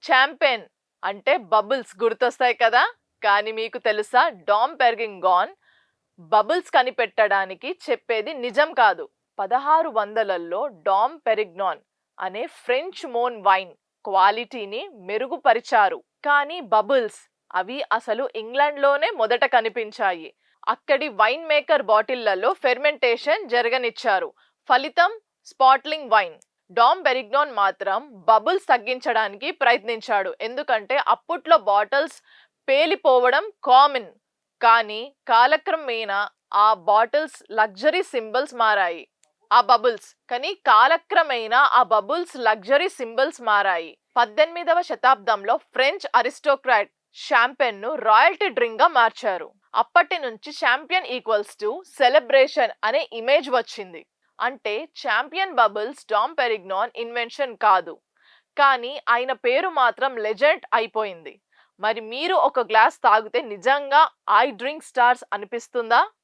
చాంపెన్ అంటే బబుల్స్ గుర్తొస్తాయి కదా. కానీ మీకు తెలుసా, డామ్ పెర్గింగాన్ బబుల్స్ కనిపెట్టడానికి చెప్పేది నిజం కాదు. 1600లలో డామ్ పెరిగ్నాన్ అనే ఫ్రెంచ్ మోన్ వైన్ క్వాలిటీని మెరుగుపరిచారు. కానీ బబుల్స్ అవి అసలు ఇంగ్లాండ్లోనే మొదట కనిపించాయి. అక్కడి వైన్ మేకర్ బాటిళ్లలో ఫెర్మెంటేషన్ జరగనిచ్చారు. ఫలితం స్పాట్లింగ్ వైన్. డామ్ పెరిగ్నాన్ మాత్రం బబుల్స్ తగ్గించడానికి ప్రయత్నించాడు, ఎందుకంటే అప్పట్లో బాటిల్స్ పేలిపోవడం కామన్. కానీ కాలక్రమేణా ఆ బాటిల్స్ లగ్జరీ సింబల్స్ మారాయి. లగ్జరీ సింబల్స్ మారాయి. 18వ శతాబ్దంలో ఫ్రెంచ్ అరిస్టోక్రాట్ షాంపెన్ ను రాయల్టీ డ్రింక్ గా మార్చారు. అప్పటి నుంచి చాంపియన్ ఈక్వల్స్ టు సెలబ్రేషన్ అనే ఇమేజ్ వచ్చింది. అంటే చాంపియన్ బబుల్స్ డామ్ పెరిగ్నాన్ ఇన్వెన్షన్ కాదు, కానీ ఆయన పేరు మాత్రం లెజెండ్ అయిపోయింది. మరి మీరు ఒక గ్లాస్ తాగితే నిజంగా ఐ డ్రింక్ స్టార్స్ అనిపిస్తుందా?